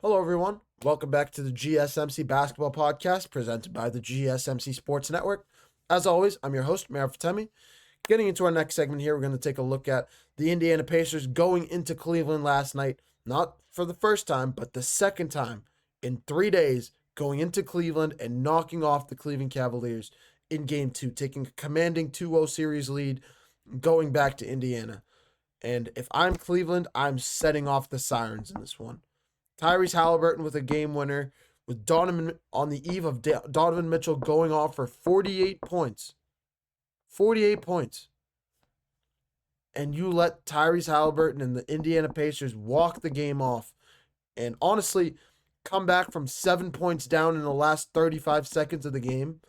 Hello, everyone. Welcome back to the GSMC Basketball Podcast presented by the GSMC Sports Network. As always, I'm your host, Meir Fatemi. Getting into our next segment here, we're going to take a look at the Indiana Pacers going into Cleveland last night, not for the first time, but the second time in 3 days, going into Cleveland and knocking off the Cleveland Cavaliers in Game 2, taking a commanding 2-0 series lead, going back to Indiana. And if I'm Cleveland, I'm setting off the sirens in this one. Tyrese Haliburton with a game winner, with Donovan on the eve of Donovan Mitchell going off for 48 points. 48 points. And you let Tyrese Haliburton and the Indiana Pacers walk the game off. And honestly, come back from 7 points down in the last 35 seconds of the game.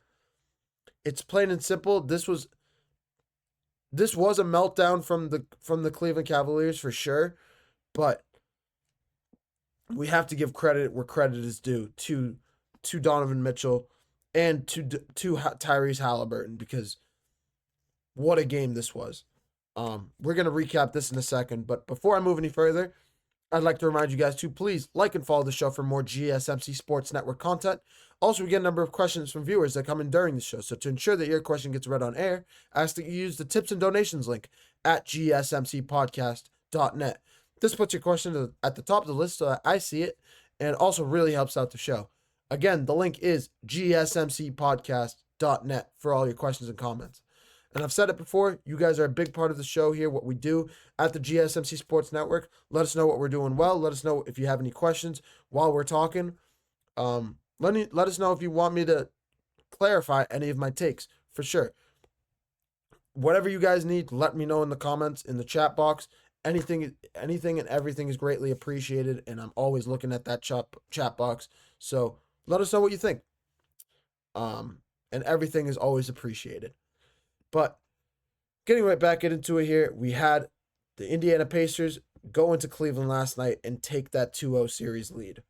It's plain and simple. This was a meltdown from the Cleveland Cavaliers for sure. But we have to give credit where credit is due to Donovan Mitchell and to Tyrese Haliburton, because what a game this was. We're going to recap this in a second, but before I move any further, I'd like to remind you guys to please like and follow the show for more GSMC Sports Network content. Also, we get a number of questions from viewers that come in during the show, so to ensure that your question gets read on air, I ask that you use the tips and donations link at gsmcpodcast.net. This puts your question at the top of the list so that I see it, and also really helps out the show. Again, the link is gsmcpodcast.net for all your questions and comments. And I've said it before, you guys are a big part of the show here, what we do at the GSMC Sports Network. Let us know what we're doing well. Let us know if you have any questions while we're talking. Let us know if you want me to clarify any of my takes, for sure. Whatever you guys need, let me know in the comments, in the chat box. Anything and everything is greatly appreciated, and I'm always looking at that chat box. So let us know what you think. And everything is always appreciated. But getting right back into it here, we had the Indiana Pacers go into Cleveland last night and take that 2-0 series lead.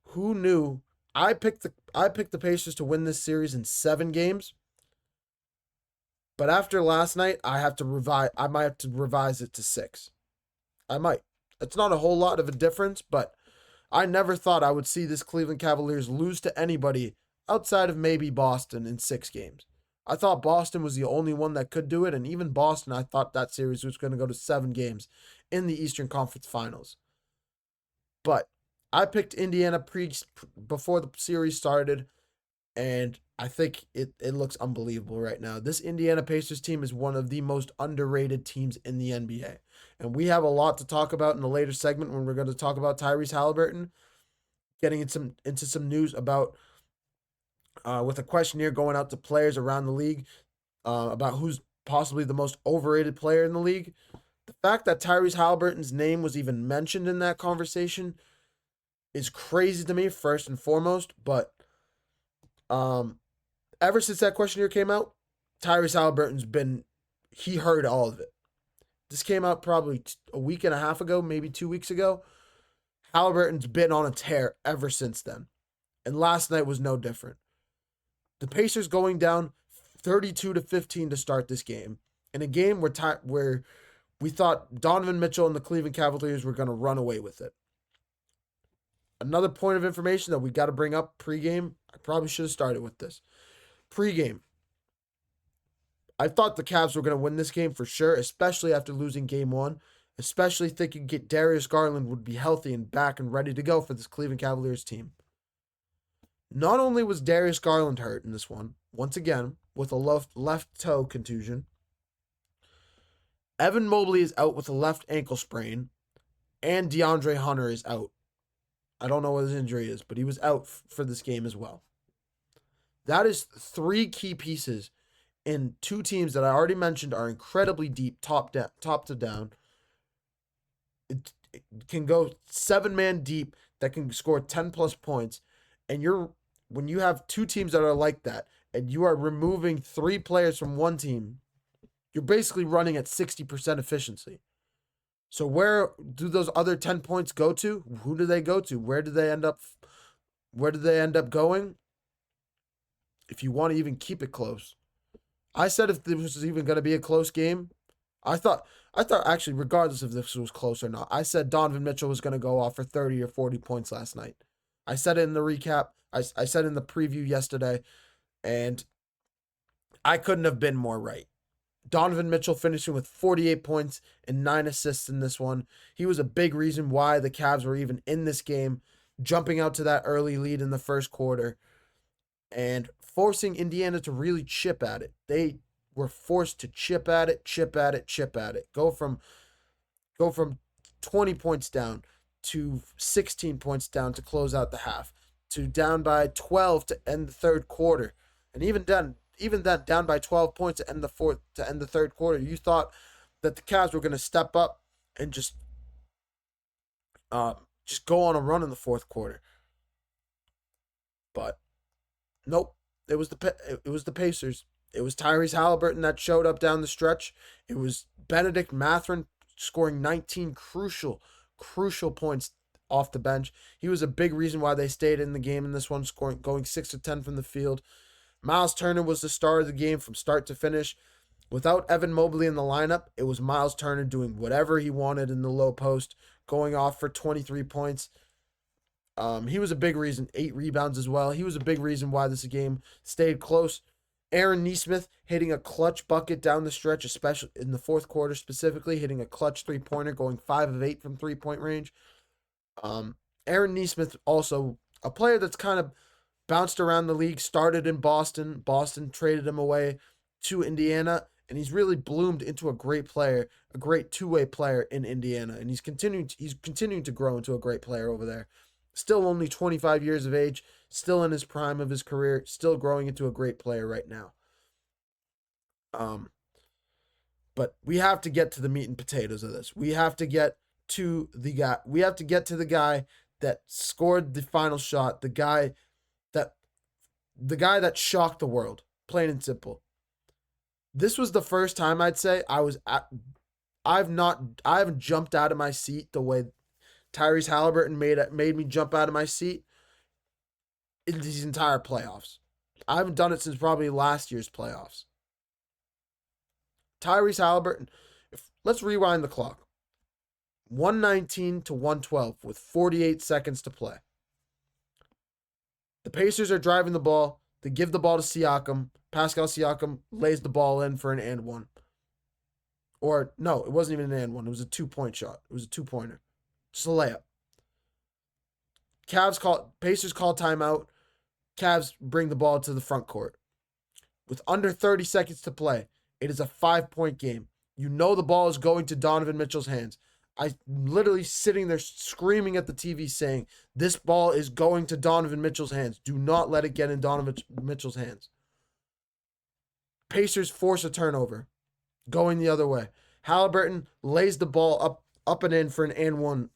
Who knew? I picked the Pacers to win this series in 7 games. But after last night, I might have to revise it to 6. I might. It's not a whole lot of a difference, but I never thought I would see this Cleveland Cavaliers lose to anybody outside of maybe Boston in 6 games. I thought Boston was the only one that could do it, and even Boston, I thought that series was going to go to 7 games in the Eastern Conference Finals. But I picked Indiana before the series started, and I think it looks unbelievable right now. This Indiana Pacers team is one of the most underrated teams in the NBA. And we have a lot to talk about in the later segment when we're going to talk about Tyrese Haliburton, getting into some news about with a questionnaire going out to players around the league about who's possibly the most overrated player in the league. The fact that Tyrese Haliburton's name was even mentioned in that conversation is crazy to me, first and foremost, but ever since that questionnaire came out, Tyrese Haliburton's he heard all of it. This came out probably a week and a half ago, maybe 2 weeks ago. Haliburton's been on a tear ever since then. And last night was no different. The Pacers going down 32-15 to start this game. In a game where we thought Donovan Mitchell and the Cleveland Cavaliers were going to run away with it. Another point of information that we got to bring up pregame. I probably should have started with this. Pregame. I thought the Cavs were going to win this game for sure, especially after losing game 1. Especially thinking Darius Garland would be healthy and back and ready to go for this Cleveland Cavaliers team. Not only was Darius Garland hurt in this one, once again, with a left toe contusion, Evan Mobley is out with a left ankle sprain, and DeAndre Hunter is out. I don't know what his injury is, but he was out for this game as well. That is 3 key pieces in 2 teams that I already mentioned are incredibly deep, top to down. It can go 7-man deep that can score 10-plus points, and when you have 2 teams that are like that, and you are removing 3 players from one team, you're basically running at 60% efficiency. So where do those other 10 points go to? Who do they go to? Where do they end up going? If you want to even keep it close. I said if this was even going to be a close game, I thought I thought, actually, regardless if this was close or not, I said Donovan Mitchell was going to go off for 30 or 40 points last night. I said it in the recap. I said in the preview yesterday, and I couldn't have been more right. Donovan Mitchell finishing with 48 points and 9 assists in this one. He was a big reason why the Cavs were even in this game, jumping out to that early lead in the first quarter and forcing Indiana to really chip at it. They were forced to chip at it. Go from 20 points down to 16 points down to close out the half, to down by 12 to end the third quarter. And even that down by 12 points to end the third quarter, you thought that the Cavs were going to step up and just go on a run in the fourth quarter. But nope, it was the Pacers. It was Tyrese Haliburton that showed up down the stretch. It was Benedict Mathurin scoring 19 crucial points off the bench. He was a big reason why they stayed in the game in this one, going 6 of 10 from the field. Miles Turner was the star of the game from start to finish. Without Evan Mobley in the lineup, it was Miles Turner doing whatever he wanted in the low post, going off for 23 points. He was a big reason, 8 rebounds as well. He was a big reason why this game stayed close. Aaron Nesmith hitting a clutch bucket down the stretch, especially in the fourth quarter specifically, hitting a clutch three-pointer, going 5 of 8 from three-point range. Aaron Nesmith, also a player that's kind of bounced around the league, started in Boston. Boston traded him away to Indiana, and he's really bloomed into a great player, a great two-way player in Indiana, and he's continuing to grow into a great player over there. Still only 25 years of age, still in his prime of his career, still growing into a great player right now. But we have to get to the meat and potatoes of this. We have to get to the guy that scored the final shot, the guy that shocked the world, plain and simple. This was the first time I'd say I haven't jumped out of my seat the way Tyrese Haliburton made me jump out of my seat in these entire playoffs. I haven't done it since probably last year's playoffs. Tyrese Haliburton, let's rewind the clock. 119 to 112 with 48 seconds to play. The Pacers are driving the ball. They give the ball to Siakam. Pascal Siakam lays the ball in for an and one. Or, no, it wasn't even an and one. It was a 2-point shot. It was a 2-pointer. Just a layup. Pacers call timeout. Cavs bring the ball to the front court. With under 30 seconds to play, it is a 5-point game. You know the ball is going to Donovan Mitchell's hands. I'm literally sitting there screaming at the TV saying, this ball is going to Donovan Mitchell's hands. Do not let it get in Donovan Mitchell's hands. Pacers force a turnover, going the other way. Haliburton lays the ball up and in for an and one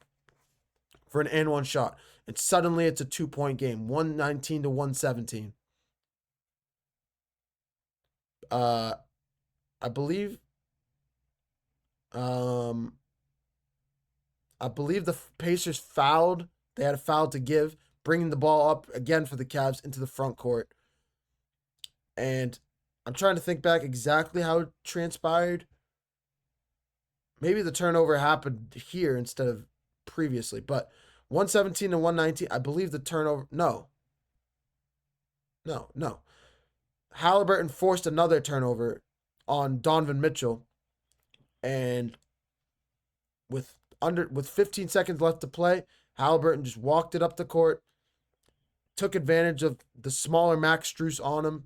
shot. And suddenly it's a 2-point game, 119 to 117. I believe the Pacers fouled. They had a foul to give, bringing the ball up again for the Cavs into the front court. And I'm trying to think back exactly how it transpired. Maybe the turnover happened here instead of previously, but 117 to 119, I believe the turnover. No. Haliburton forced another turnover on Donovan Mitchell, and with 15 seconds left to play, Haliburton just walked it up the court, took advantage of the smaller Max Strus on him,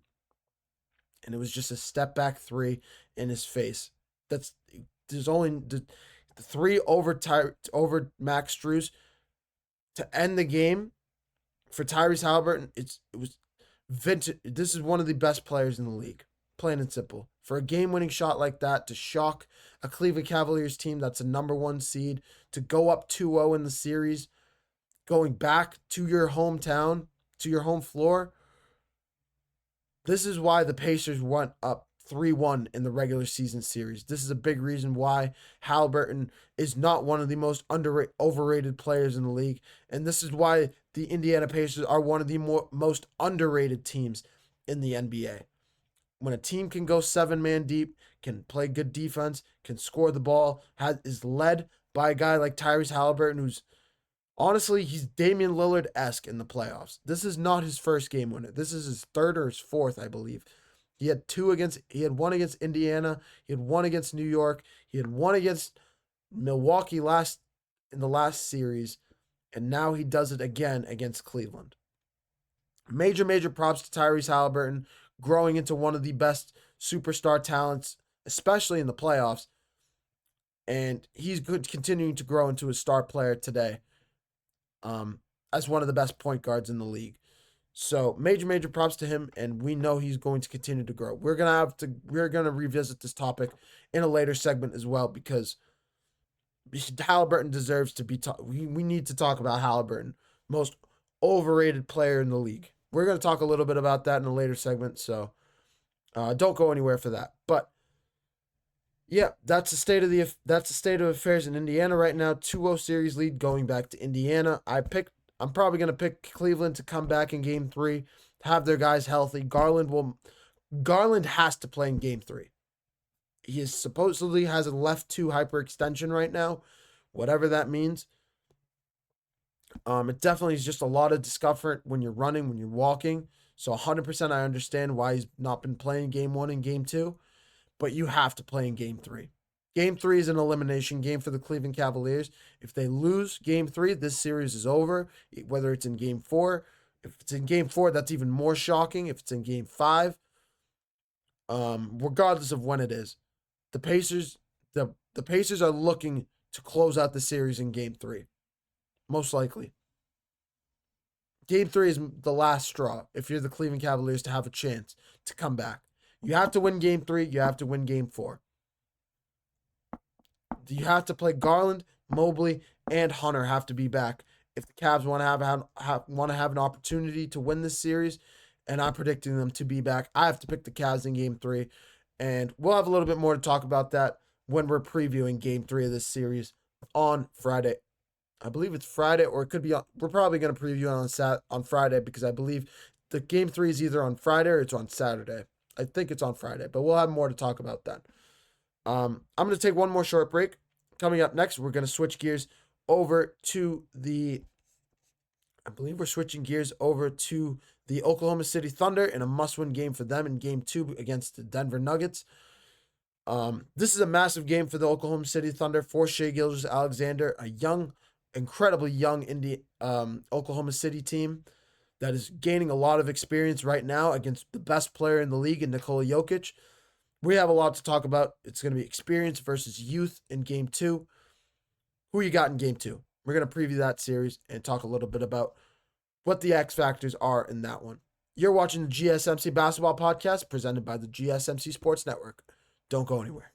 and it was just a step back 3 in his face. There's only the 3 over Max Strus to end the game for Tyrese Haliburton. It was vintage. This is one of the best players in the league, plain and simple. For a game-winning shot like that, to shock a Cleveland Cavaliers team that's a number 1 seed, to go up 2-0 in the series, going back to your hometown, to your home floor. This is why the Pacers went up 3-1 in the regular season series. This is a big reason why Haliburton is not one of the most overrated players in the league. And this is why the Indiana Pacers are one of the most underrated teams in the NBA. When a team can go 7-man deep, can play good defense, can score the ball, is led by a guy like Tyrese Haliburton, who's honestly, he's Damian Lillard-esque in the playoffs. This is not his first game winner. This is his third or his fourth, I believe. He had one against Indiana, he had one against New York, he had one against Milwaukee in the last series, and now he does it again against Cleveland. Major props to Tyrese Haliburton, growing into one of the best superstar talents, especially in the playoffs. And he's continuing to grow into a star player today, as one of the best point guards in the league. So major props to him, and we know he's going to continue to grow. We're gonna revisit this topic in a later segment as well, because Haliburton deserves to be we need to talk about Haliburton, most overrated player in the league. We're going to talk a little bit about that in a later segment, so don't go anywhere for that. But yeah, that's the state of affairs in Indiana right now. 2-0 series lead going back to Indiana. I'm probably going to pick Cleveland to come back in game 3, have their guys healthy. Garland has to play in game 3. He supposedly has a left 2 hyperextension right now, whatever that means. It definitely is just a lot of discomfort when you're running, when you're walking. So 100% I understand why he's not been playing game 1 and game 2, but you have to play in game 3. Game 3 is an elimination game for the Cleveland Cavaliers. If they lose game 3, this series is over, whether it's in game 4. If it's in game 4, that's even more shocking. If it's in game 5, regardless of when it is, the Pacers are looking to close out the series in game 3. Most likely. Game 3 is the last straw if you're the Cleveland Cavaliers to have a chance to come back. You have to win game 3. You have to win game 4. You have to play Garland, Mobley, and Hunter have to be back if the Cavs want to have an opportunity to win this series, and I'm predicting them to be back. I have to pick the Cavs in game 3, and we'll have a little bit more to talk about that when we're previewing game 3 of this series on Friday. I believe it's Friday, or it could be we're probably going to preview it on Friday, because I believe the game 3 is either on Friday or it's on Saturday. I think it's on Friday, but we'll have more to talk about that. I'm going to take one more short break. Coming up next, we're going to switch gears over to I believe we're switching gears over to the Oklahoma City Thunder in a must-win game for them in game 2 against the Denver Nuggets. This is a massive game for the Oklahoma City Thunder for Shai Gilgeous-Alexander, a incredibly young Oklahoma City team that is gaining a lot of experience right now against the best player in the league in Nikola Jokic. We have a lot to talk about. It's going to be experience versus youth in game 2. Who you got in game 2? We're going to preview that series and talk a little bit about what the X factors are in that one. You're watching the GSMC Basketball Podcast presented by the GSMC Sports Network. Don't go anywhere.